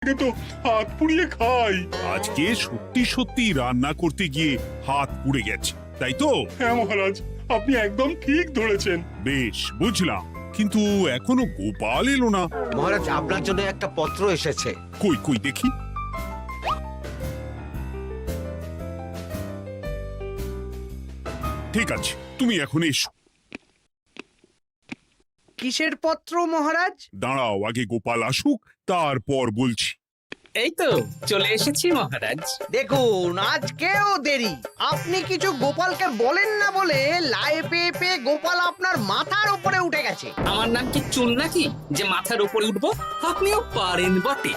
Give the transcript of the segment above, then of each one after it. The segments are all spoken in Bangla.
তো হাত পুড়িয়ে খাই। আজকে সত্যি সত্যি রান্না করতে গিয়ে হাত পুড়ে গেছে, তাই তো? হ্যাঁ মহারাজ, আপনি একদম ঠিক ধরেছেন। বেশ, বুঝলাম, কিন্তু এখনো গোপাল এলো না। মহারাজ, আপনার জন্য একটা পত্র এসেছে। কই কই দেখি। ঠিক আছে, তুমি এখন এসো। কিসের পত্র মহারাজ? দাঁড়াও, আগে গোপাল আসুক, তারপর বলছি। এই তো চলে এসেছি মহারাজ। দেখুন, আজকেও দেরি। আপনি কিছু গোপালকে বলেন না বলে লাই পেয়ে পেয়ে গোপাল আপনার মাথার উপরে উঠে গেছে। আমার নাম কি চুল নাকি যে মাথার উপরে উঠবো? আপনিও পারেন বটে।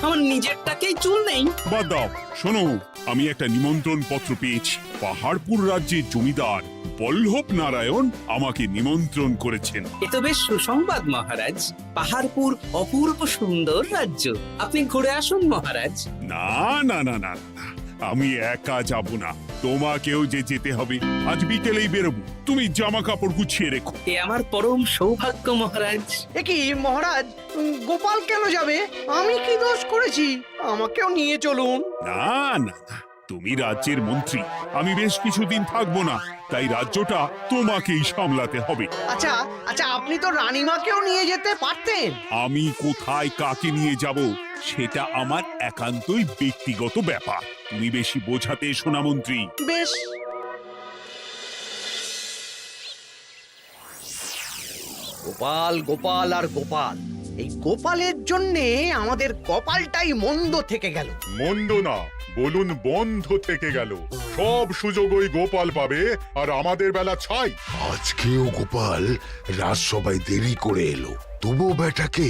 আমার নিজেরটাকেই চুল নেই। বাদ দাও, শোনো, আমি একটা নিমন্ত্রণ পত্র পেয়েছি। পাহাড়পুর রাজ্যের জমিদার বল্লভ নারায়ণ আমাকে নিমন্ত্রণ করেছেন। এ তো বেশ সুসংবাদ মহারাজ। পাহাড়পুর অপূর্ব সুন্দর রাজ্য, আপনি ঘুরে আসুন মহারাজ। না না না না না, আমি একা যাব না, তোমাকেও যে যেতে হবে। আজ বিকেলেই বেরোবো, তুমি জামা কাপড় গুছিয়ে রেখো। এ আমার পরম সৌভাগ্য মহারাজ। এ কি মহারাজ, গোপাল কেন যাবে? আমি কি দোষ করেছি? আমাকেও নিয়ে চলুন। না না না, তুমি রাজ্যের মন্ত্রী, আমি বেশ কিছুদিন থাকবো না, তাই রাজ্যটা তোমাকেই সামলাতে হবে। আচ্ছা আচ্ছা, আপনি তো রানীমাকেও নিয়ে যেতে পারতেন। আমি কোথায় কাকে নিয়ে যাব সেটা আমার একান্তই ব্যক্তিগত ব্যাপার। তুমি বেশি বোঝাতে এসো না মন্ত্রী। বেশ। গোপাল গোপাল আর গোপাল, এই গোপালের জন্যে আমাদের কপালটাই মন্দ থেকে গেল। মন্দ না, বলুন বন্ধ থেকে গেল। সব সুযোগ ওই গোপাল পাবে, আর আমাদের বেলা ছাই। আজকেও গোপাল রাজসভায় দেরি করে এলো, তবু বেটাকে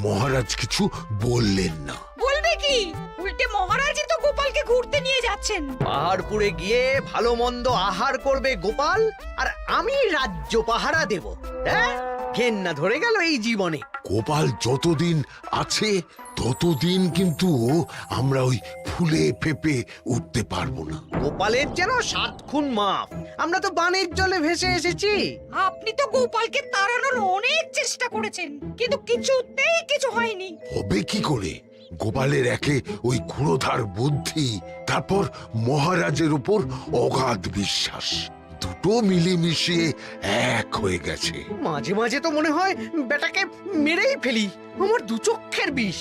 মহারাজ কিছু বললেন না। বলবে কি? উল্টে মহারাজই তো গোপালকে ঘুরতে নিয়ে যাচ্ছেন। পাহাড়পুরে গিয়ে ভালো মন্দ আহার করবে গোপাল, আর আমি রাজ্য পাহারা দেব। হ্যাঁ, ঘেন্না ধরে গেল এই জীবনে। গোপাল যতদিন আছে ততদিন কিন্তু আমরা ওই ফুলে ফেপে উঠতে পারবো না। গোপালের যেন 7 খুন মাপ। আমরা তো বানের জলে ভেসে এসেছি। আপনি তো গোপালকে তাড়ানোর অনেক চেষ্টা করেছেন, কিন্তু কিছুতেই কিছু হয়নি। হবে কি করে? গোপালের একে ওই ক্ষুরোধার বুদ্ধি, তারপর মহারাজের উপর অগাধ বিশ্বাস, দুটো মিলেমিশে এক হয়ে গেছে। মাঝে মাঝে তো মনে হয় বেটাকে মেরেই ফেলি। আমার দু চক্ষের বিষ।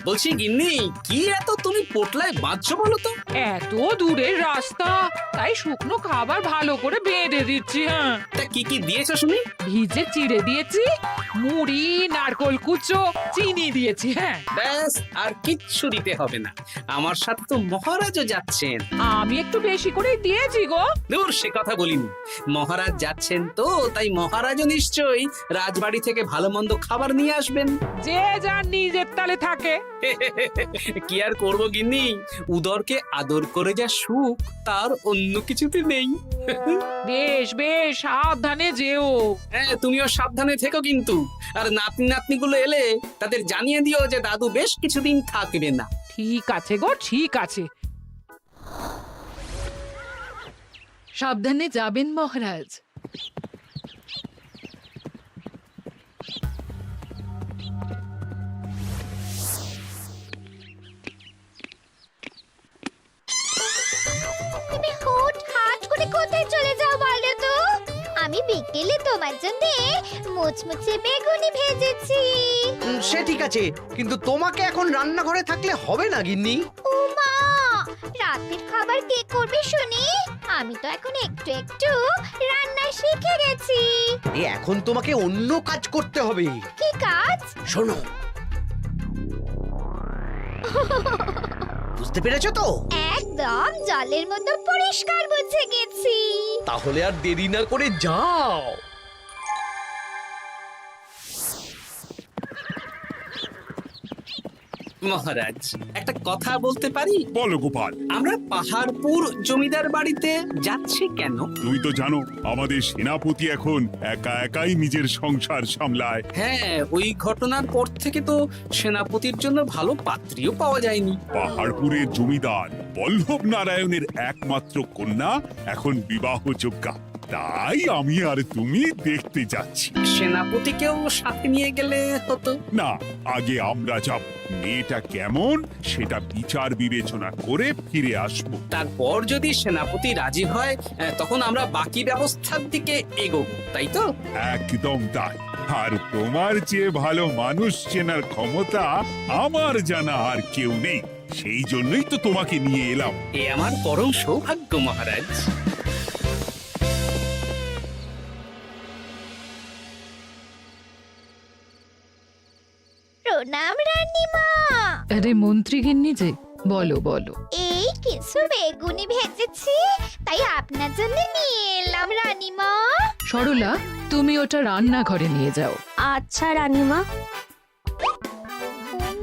বলছি গিন্নি, কি এত তুমি পোটলায় বাঁধছো বলো তো? এত দূরের রাস্তা, তাই শুকনো খাবার ভালো করে বেঁধে দিচ্ছি। হ্যাঁ, তা কি কি দিয়েছো শুনি? ভিজে চিড়ে দিয়েছি, মুড়ি, নারকোল কুচো, চিনি দিয়েছি। হ্যাঁ, ব্যাস, আর কিচ্ছু দিতে হবে না। আমার সাথে তো মহারাজও যাচ্ছেন। আমি একটু বেশি করে দিয়েছি গো। দূর, সে কথা বলিনি। মহারাজ যাচ্ছেন তো, তাই মহারাজও নিশ্চয়ই রাজবাড়ি থেকে ভালো মন্দ খাবার নিয়ে আসবেন। যে যার নিজের তালে থাকে। কি আর করবো গিন্নি, উদরকে আদর করে যা সুখ তার অন্য কিছুতে নেই। বেশ বেশ, সাবধানে যেও। হ্যাঁ, তুমিও সাবধানে থেকো কিন্তু। আর নাতনি নাতনিগুলো এলে তাদের জানিয়ে দিও যে দাদু বেশ কিছুদিন থাকবে না। ঠিক আছে গো, ঠিক আছে। সাবধানে যাবেন মহারাজ। তুমি হুটহাট করে কোথায় চলে যাও বলো তো? আমি বিকেলে তোমার জন্য মুচমুচে বেগুনি ভেজেছি। সে ঠিক আছে, কিন্তু তোমাকে এখন রান্নাঘরে থাকলে হবে না গিন্নি। ও মা, রাতের খাবার কে করবে শুনি? আমি তো এখন একটু একটু রান্না শিখে গেছি। এখন তোমাকে অন্য কাজ করতে হবে। কি কাজ? শোনো, বুঝতে পেরেছো তো? একদম জলের মতো পরিষ্কার বুঝে গেছি। তাহলে আর দেরি না করে যাও। মহারাজ একটা কথা বলতে পারি? বলো গোপাল। আমরা পাহাড়পুর জমিদার বাড়িতে যাচ্ছি কেন? তুমি তো জানো আমাদের সেনাপতি এখন একা একাই নিজের সংসার সামলায়। হ্যাঁ, ওই ঘটনার পর থেকে তো সেনাপতির জন্য ভালো পাত্রীও পাওয়া যায়নি। পাহাড়পুরের জমিদার বল্লভ নারায়ণের একমাত্র কন্যা এখন বিবাহযোগ্যা, তাই আমি আর তুমি দেখতে যাচ্ছি। সেনাপতিকেও সাথে নিয়ে গেলে হতো। না, আগে আমরা যাব, মেয়েটা কেমন সেটা বিচার বিবেচনা করে ফিরে আসব। তারপর যদি সেনাপতি রাজি হয় তখন আমরা বাকি ব্যবস্থার দিকে এগোবো, তাই তো? একদম তাই। আর তোমার যে ভালো মানুষ চেনার ক্ষমতা আমার জানা আর কেউ নেই, সেই জন্যই তো তোমাকে নিয়ে এলাম। এ আমার পরম সৌভাগ্য মহারাজ। প্রণাম রানীমা। আরে মন্ত্রী গিন্নি যে, বলো বলো। এই কিছু বেগুনি ভেজেছি, তাই আপনার জন্য নিয়ে এলাম রানীমা। সরলা, তুমি ওটা রান্নাঘরে নিয়ে যাও। আচ্ছা রানীমা।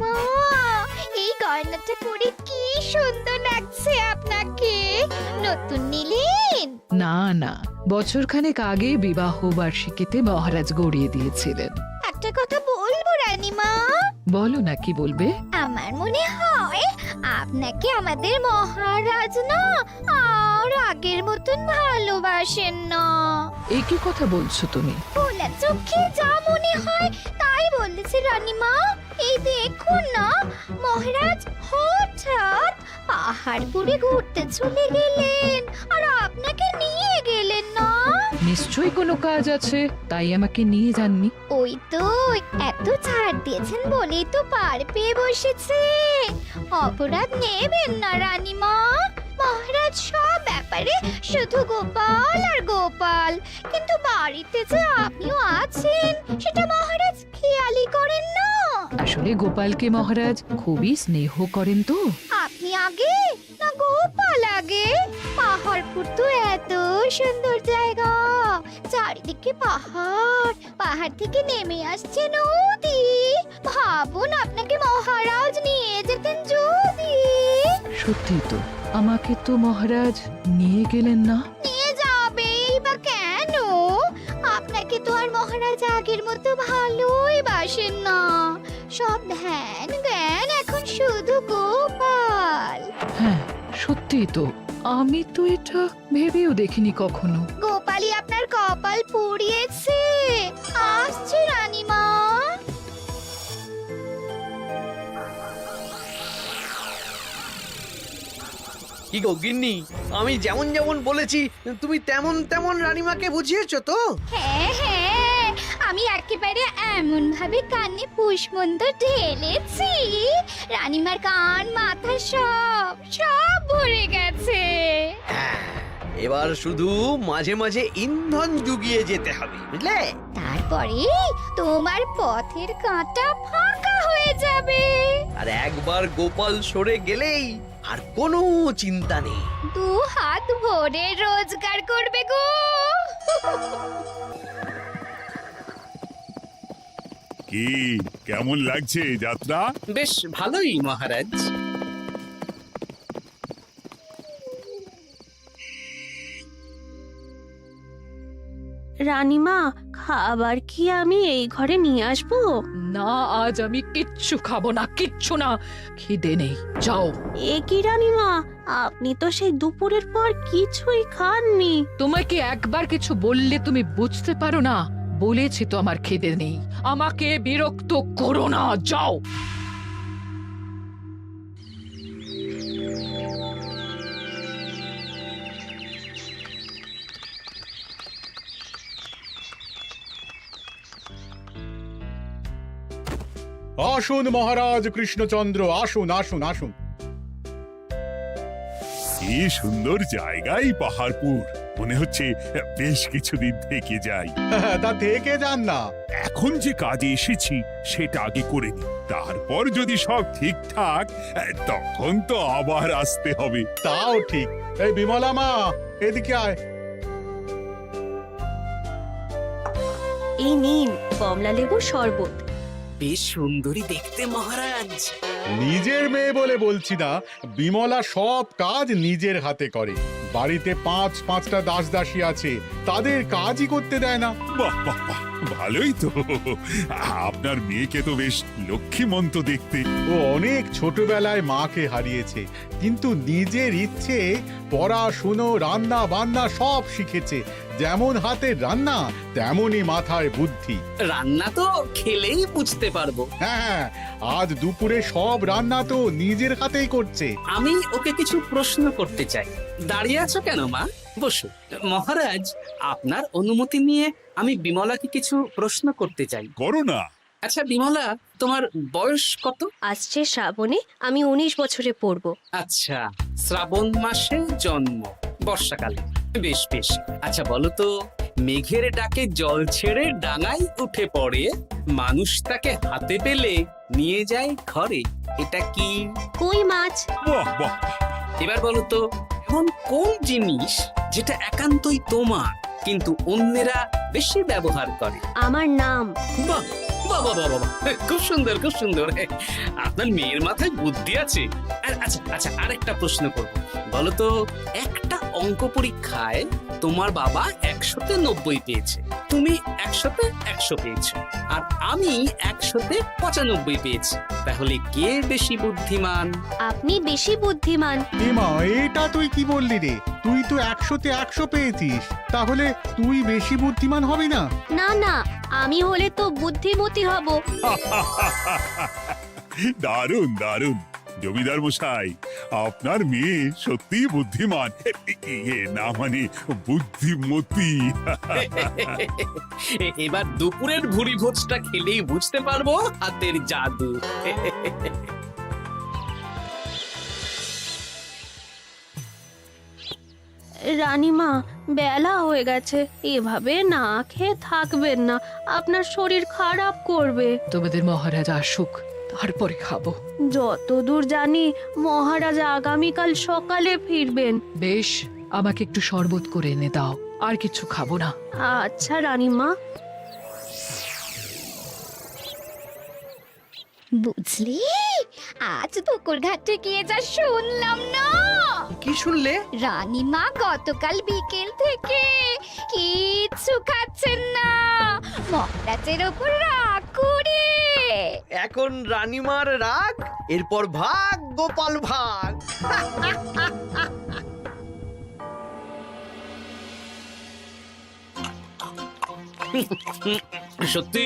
মা, এই গয়নাটা পরে কি সুন্দর লাগছে আপনাকে। নতুন নিলেন? না না, বছরখানেক আগে বিবাহ বার্ষিকীতে মহারাজ গড়িয়ে দিয়েছিলেন। একটা কথা বলবো রানীমা? বলো না, কি বলবে? আমার মনে হয় আপনাকে আমাদের মহারাজ না আর আগের মতন ভালোবাসেন না। এই কি কথা বলছো তুমি? খোলা চোখে যা মনে হয় তাই বলেছে রানীমা। এই দেখুন না, মহারাজ হঠাৎ পাহাড়পুরে ঘুরতে চলে গেলেন আর আপনাকে নিয়ে গেলেন না। নিশ্চয়ই কোনো কাজ আছে, তাই আমাকে নিয়ে যাননি। ওই তো, এত ছাড় দিয়েছেন বলেই তো পার পেয়ে বসেছে। অপরাধ নেবেন না রানীমা। মহারাজ সব ব্যাপারে শুধু গোপাল আর গোপাল, কিন্তু বাড়িতে যে আপনিও আছেন সেটা মহারাজ খেয়ালই করেন না। আসলে গোপালকে মহারাজ খুবই স্নেহ করেন তো। আপনি আগে না গোপাল আগে? পাহাড়পুর তো এত সুন্দর জায়গা, চারিদিকে পাহাড়, পাহাড় থেকে নেমে আসছে নদী। ভাবুন আপনাকে মহারাজ নিয়ে যেতেন যদি। সত্যি তো, আমাকে তো মহারাজ নিয়ে গেলেন না। নিয়ে যাবেই বা কেন? আপনাকে তো আর মহারাজ আগের মতো ভালোই বাসেন না। সব ধ্যান জ্ঞান এখন শুধু গোপাল। হ্যাঁ, সত্যি তো, আমি তো এটা ভেবেও দেখিনি কখনো। গোপালই আপনার কপাল পুড়িয়েছে। আসছে রানীমা। কি গো গিন্নি, আমি যেমন যেমন বলেছি তুমি তেমন তেমন রানীমাকে বুঝিয়েছো তো? হ্যাঁ হ্যাঁ, আমি একেবারে এমন ভাবে কানে পুষ্পমন্ত ঢেলেছি, রানীমার কান মাথা সব সব ভরে গেছে। এবার শুধু মাঝে মাঝে ইন্ধন জুগিয়ে যেতে হবে, বুঝলে? তারপরে তোমার পথের কাঁটা ফাঁকা হয়ে যাবে। আর একবার গোপাল সরে গেলেই আর কোনো চিন্তা নেই। দু হাত ভরে রোজগার করবে গো। কি কেমন লাগছে যাত্রা? বেশ ভালোই মহারাজ। রানীমা, খাবার কি আমি এই ঘরে নিয়ে আসবো? না, আজ আমি কিচ্ছু খাবো না, কিচ্ছু না, খিদে নেই, যাও। এ কি রানীমা, আপনি তো সেই দুপুরের পর কিছুই খাননি। তোমাকে একবার কিছু বললে তুমি বুঝতে পারো না? বলেছি তো আমার খিদে নেই, আমাকে বিরক্ত করো না, যাও। আসুন মহারাজ কৃষ্ণচন্দ্র, আসুন আসুন আসুন। কি সুন্দর জায়গায় পাহাড়পুর, মনে হচ্ছে বেশ কিছুদিন থেকে যাই। তা থেকে যান না। এখন যে কাজে এসেছি সেটা আগে করে নি, তারপর যদি সব ঠিকঠাক তখন তো আবার আসতে হবে। তাও ঠিক। এই বিমলা মা, এদিকে আয়। এই নিন কমলা লেবুর শরবত। বেশ সুন্দরী দেখতে মহারাজ। নিজের মেয়ে বলে বলছি না, বিমলা সব কাজ নিজের হাতে করে। বাড়িতে পাঁচটা দাস দাসী আছে, তাদের কাজই করতে দেয় না। বাহ বাহ বাহ, ভালোই তো। আপনার মেয়েকে তো বেশ লক্ষ্মীমন্ত দেখতে। ও অনেক ছোটবেলায় মাকে হারিয়েছে, কিন্তু নিজের ইচ্ছে পড়াশুনো রান্না বান্না সব শিখেছে। যেমন হাতের রান্না তেমনই মাথায় বুদ্ধি। রান্না তো খেলেই বুঝতে পারবো। হ্যাঁ, আজ দুপুরে সব রান্না তো নিজের হাতেই করছে। আমি ওকে কিছু প্রশ্ন করতে চাই। দাঁড়িয়ে আছো কেন মা? বসো। মহারাজ, আপনার অনুমতি নিয়ে আমি বিমলাকে কিছু প্রশ্ন করতে চাই। করো না। আচ্ছা বিমলা, তোমার বয়স কত? আসছে শ্রাবণে আমি 19 বছরে পড়ব। আচ্ছা, শ্রাবণ মাসে জন্ম, বর্ষাকালে। বেশ বেশ। আচ্ছা বলো তো, মেঘের ডাকে জল ছেড়ে ডাঙায় উঠে পড়ে, মানুষ তাকে হাতে পেলে নিয়ে যায় ঘরে, এটা কি? কই মাছ। বাহ বাহ, এবার বলো তো, এমন কোন জিনিস যেটা একান্তই তোমার কিন্তু অন্যেরা বেশি ব্যবহার করে? আমার নাম। বাহ বাহ বাহ বাহ বাহ, খুব সুন্দর খুব সুন্দর। আপনার মেয়ের মাথায় বুদ্ধি আছে। আচ্ছা আচ্ছা, আরেকটা প্রশ্ন করবো। বলো তো, একটা অঙ্ক পরীক্ষায় তোমার বাবা 100-তে 90 পেয়েছে, তুমি 100-তে 100 পেয়েছো, আর আমি 100-তে 95 পেয়েছি। তাহলে কে বেশি বুদ্ধিমান? আপনি বেশি বুদ্ধিমান। এমা, এটা তুই কি বললি রে? তুই তো 100-তে 100 পেয়েছিস, তাহলে তুই বেশি বুদ্ধিমান হবি না? না না, আমি হলে তো বুদ্ধিমতী হব। দারুণ দারুণ। জমিদার মশাই, আপনার মেয়ে সত্যি বুদ্ধিমান, না মানে বুদ্ধিমতী। এবার দুপুরের ভুরি ভোজটা খেলেই বুঝতে পারবো হাতের জাদু। রানীমা, বেলা হয়ে গেছে, এভাবে না খেয়ে থাকবেন না, আপনার শরীর খারাপ করবে। তোমাদের মহারাজ আসুক, তারপরে খাবো। যতদূর জানি মহারাজ আগামীকাল সকালে ফিরবেন। বেশ, আমাকে একটু শরবত করে এনে দাও, আর কিছু খাবো না। আচ্ছা রানীমা। বুঝলি, আজ পুকুর ঘাটে গিয়ে যা শুনলাম না। কি শুনলে? রানীমা গতকাল বিকেল থেকে কিচ্ছু খাচ্ছেন না, মহারাজের ওপর রাগ করে। এখন রানীমার রাগ, এরপর ভাগ গোপাল ভাগ। সত্যি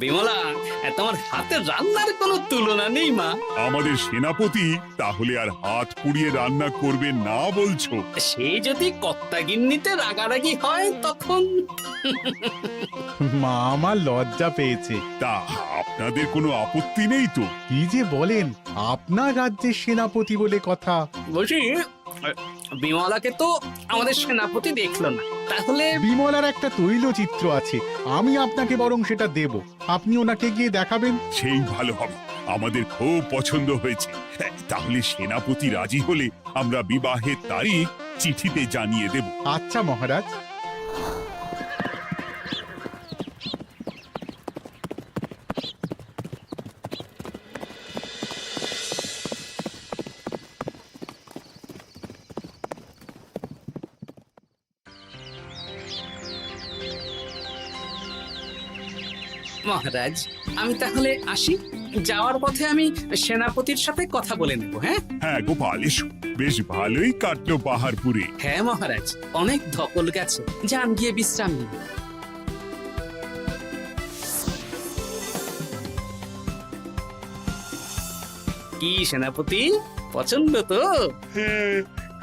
বিমলা, তোমার হাতের রান্নার কোনো তুলনা নেই মা। আমাদের সেনাপতি তাহলে আর হাত পুড়িয়ে রান্না করবে না বলছো? সে যদি কর্তাগিন্নিতে রাগারাগি হয় তখন। মা আমার লজ্জা পেয়েছে। তা আপনাদের কোনো আপত্তি নেই তো? কি যে বলেন, আপনার রাজ্যের সেনাপতি বলে কথা। বলছি, বিমলাকে তো আমাদের সেনাপতি দেখলো না, তাহলে? বিমলার একটা তৈলচিত্র আছে, আমি আপনাকে বরং সেটা দেব, আপনি ওনাকে গিয়ে দেখাবেন। সেই ভালো হবে, আমাদের খুব পছন্দ হয়েছে। তাহলে সেনাপতি রাজি হলে আমরা বিবাহের তারিখ চিঠিতে জানিয়ে দেব। আচ্ছা মহারাজ। মহারাজ, আমি তাহলে আসি। যাওয়ার পথে আমি সেনাপতির সাথে কথা বলে নেব। হ্যাঁ হ্যাঁ গোপাল, এসো। বেশ ভালোই কাটলো পাহাড়পুরে। হ্যাঁ মহারাজ, অনেক ধকল গেছে, যান গিয়ে বিশ্রাম নিন। কি সেনাপতি, পছন্দ তো? হ্যাঁ,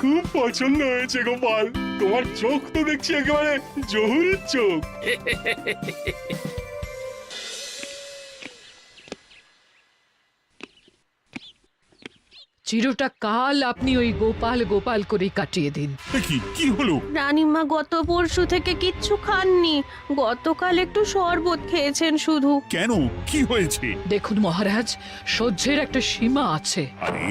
খুব পছন্দ হয়েছে গোপাল। তোমার চোখ তো দেখছি একেবারে জহুরির চোখ। চিরটা কাল আপনি ওই গোপাল গোপাল করে কাটিয়ে দিন। কি হলো? রানীমা গত পরশু থেকে কিচ্ছু খাননি, গতকাল একটু শরবত খেয়েছেন শুধু। কেন, কি হয়েছে? দেখুন মহারাজ, সহ্যের একটা সীমা আছে। আরে,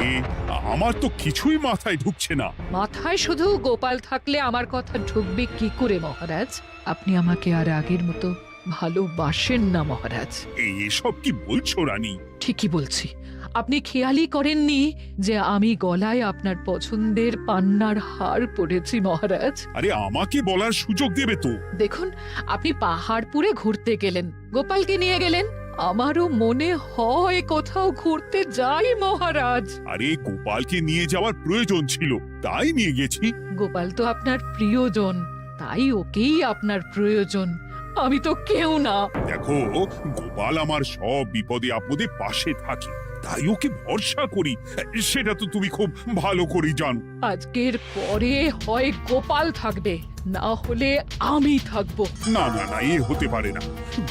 আমার তো কিছুই মাথায় ঢুকছে না। মাথায় শুধু গোপাল থাকলে আমার কথা ঢুকবে কি করে মহারাজ? আপনি আমাকে আর আগের মতো ভালোবাসেন না মহারাজ। এসব কি বলছো রানী? ঠিকই বলছি। আপনি খেয়ালই করেননি যে আমি গলায় আপনার পছন্দের পান্নার হার পরেছি মহারাজ। আরে আমাকে বলার সুযোগ দেবে তো। দেখুন, আপনি পাহাড়পুরে ঘুরতে গেলেন, গোপালকে নিয়ে গেলেন। আমারও মনে হয় কোথাও ঘুরতে যাই মহারাজ। আরে গোপালকে নিয়ে যাওয়ার প্রয়োজন ছিল, তাই নিয়ে গেছি। গোপাল তো আপনার প্রিয়জন, তাই ওকেই আপনার প্রয়োজন। আমি তো কেউ না। দেখো, গোপাল আমার সব বিপদে আপদে পাশে থাকে, তাই ওকে ভরসা করি। সেটা তো তুমি খুব ভালো করে জানো। আজকের পরে হয় গোপাল থাকবে, না হলে আমি থাকবো। না না না, এ হতে পারে না।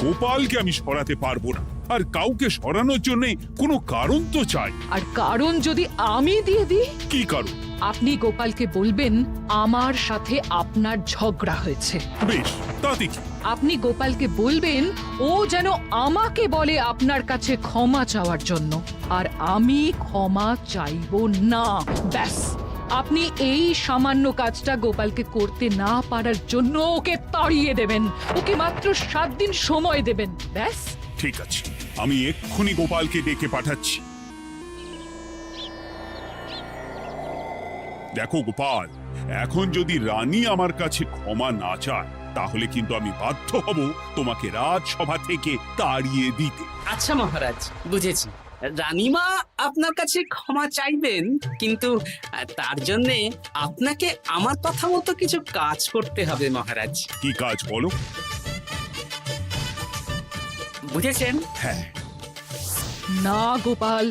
গোপালকে আমি সরাতে পারবো না, আর কাউকে সরানোর জন্য কোনো কারণ তো চাই। আর কারণ যদি আমি দিয়ে দিই? কি কারণ? আপনি গোপালকে বলবেন আমার সাথে আপনার ঝগড়া হয়েছে। বেশ, তাতে কি? আপনি গোপালকে বলবেন ও যেন আমাকে বলে আপনার কাছে ক্ষমা চাওয়ার জন্য, আর আমি ক্ষমা চাইবো না। ব্যাস, আপনি এই সামান্য কাজটা গোপালকে করতে না পারার জন্য ওকে তাড়িয়ে দেবেন। ওকে মাত্র 7 দিন সময় দেবেন। ব্যাস। ঠিক আছে, আমি এক্ষুনি গোপালকে ডেকে পাঠাচ্ছি। দেখো গোপাল, এখন যদি রানী আমার কাছে ক্ষমা না চায়, তাহলে কিন্তু আমি বাধ্য হব তোমাকে রাজসভা থেকে তাড়িয়ে দিতে। আচ্ছা মহারাজ, বুঝেছি। রানীমা আপনার কাছে ক্ষমা চাইবেন, কিন্তু তার জন্য আপনাকে আমার কথা মতো কিছু কাজ করতে হবে মহারাজ। কি কাজ বলো? বুঝেছেন? হ্যাঁ। না গোপাল,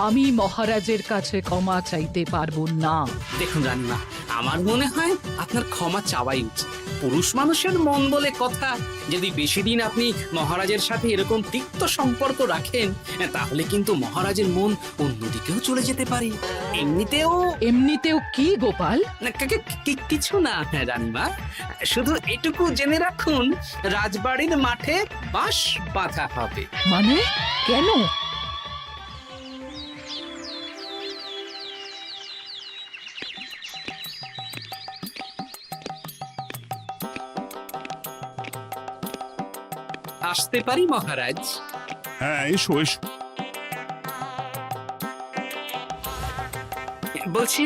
আমি মহারাজের কাছে ক্ষমা চাইতে পারবো না। দেখুন রানীমা, আমার মনে হয় আপনার ক্ষমা চাওয়াই উচিত। পুরুষ মানুষের মন বলে কথা, যদি বেশি দিন আপনি মহারাজের সাথে এরকম তিক্ত সম্পর্ক রাখেন, তাহলে কিন্তু মহারাজের মন অন্যদিকেও চলে যেতে পারে। এমনিতেও কি গোপাল? না, কিছু না রানীমা, শুধু এটুকু জেনে রাখুন, রাজবাড়ির মাঠে বাঁশ বাঁধা হবে। মানে কেন? আসতে পারি মহারাজ? হ্যাঁ, এসো এসো। বলছি,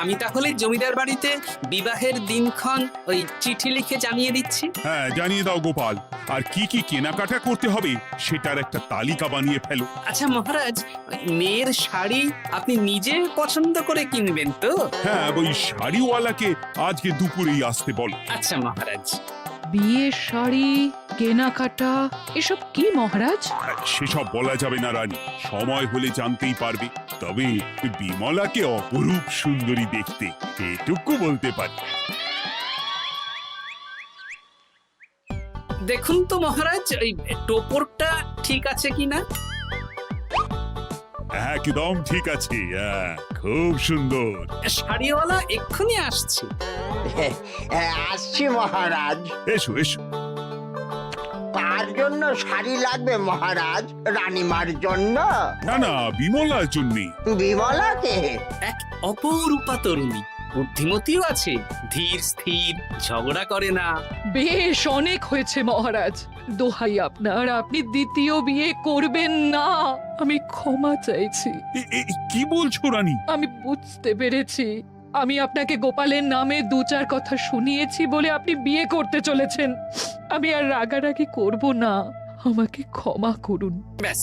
আমি তাহলে জমিদার বাড়িতে বিবাহের দিনক্ষণ ওই চিঠি লিখে জানিয়ে দিচ্ছি। হ্যাঁ, জানিয়ে দাও গোপাল। আর কি কি কেনাকাটা করতে হবে সেটার একটা তালিকা বানিয়ে ফেলো। আচ্ছা মহারাজ, মেয়ের শাড়ি আপনি নিজে পছন্দ করে কিনবেন তো? হ্যাঁ, ওই শাড়িওয়ালাকে আজকে দুপুরেই আসতে বলো। আচ্ছা মহারাজ। বিয়ের শাড়ি, কেনাকাটা, এসব কি মহারাজ? সেসব বলা যাবে না রানী, সময় হলে জানতেই পারবে। তবে বিমলাকে অপরূপ সুন্দরী দেখতে, এটুকু বলতে পারি। দেখুন তো মহারাজ, ওই টোপরটা ঠিক আছে কিনা? একদম ঠিক আছে, খুব সুন্দর। শাড়িওয়ালা এক্ষুনি আসছে। আসছি মহারাজ। এসো এসো। কার জন্য শাড়ি লাগবে মহারাজ? রানীমার জন্য? না না, বিমলার জন্যে। বিমলাকে? এক অপরূপা তরুণী, বুদ্ধিমতীও আছে, ধীর স্থির, ঝগড়া করে না। বেশ, অনেক হয়েছে মহারাজ। দোহাই আপনার, আপনি দ্বিতীয় বিয়ে করবেন না। আমি ক্ষমা চাইছি। কি বলছো রানী? আমি বুঝতে পেরেছি, আমি আপনাকে গোপালের নামে 2-4 কথা শুনিয়েছি বলে আপনি বিয়ে করতে চলেছেন। আমি আর রাগারাগি করব না, আমাকে ক্ষমা করুন। ব্যাস,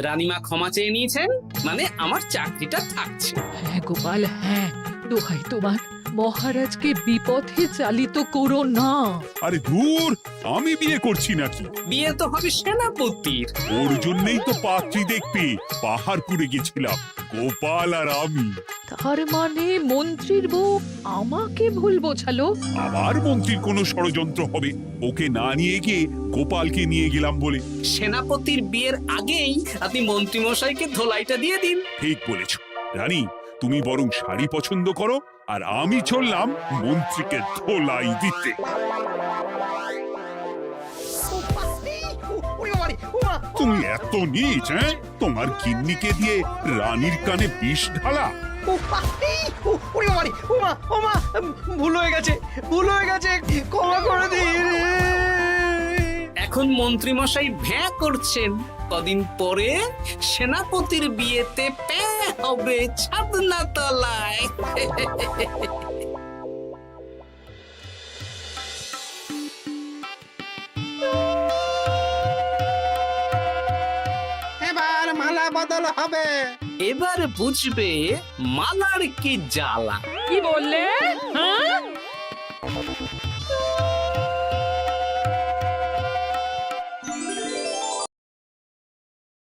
রানীমা ক্ষমা চেয়ে নিয়েছেন, মানে আমার চাকরিটা থাকছে। হ্যাঁ গোপাল, হ্যাঁ, দোহাই তোমার, মহারাজকে বিপথে চালিত করো না। আরে দূর, আমি বিয়ে করছি নাকি? বিয়ে তো হবে সেনাপতির। ওর জন্যই তো পাত্রী দেখতে পাহাড়পুরে গেছিলাম, গোপাল আর আমি। তার মানে মন্ত্রীর বউ আমাকে ভুল বোঝালো? আবার মন্ত্রীর কোনো ষড়যন্ত্র হবে, ওকে না নিয়ে গিয়ে গোপালকে নিয়ে গেলাম বলে। সেনাপতির বিয়ের আগেই আপনি মন্ত্রী মশাইকে ধোলাইটা দিয়ে দিন। ঠিক বলেছ রানী, তুমি বরং শাড়ি পছন্দ করো, আর আমি চললাম মন্ত্রীকে ধোলাই দিতে। তুমি এত নীচ, হ্যাঁ? তোমার গিন্নিকে দিয়ে রানীর কানে বিষ ঢালা। ভুল হয়ে গেছে, ক্ষমা করে দিন। এখন মন্ত্রীমশাই ভ্যাঁ করছেন, কদিন পরে সেনাপতির বিয়েতে প্যাঁ হবে ছাদনা তলায়। এবার মালা বদল হবে। এবার বুঝবে মালার কি জ্বালা। কি বললে? হ্যাঁ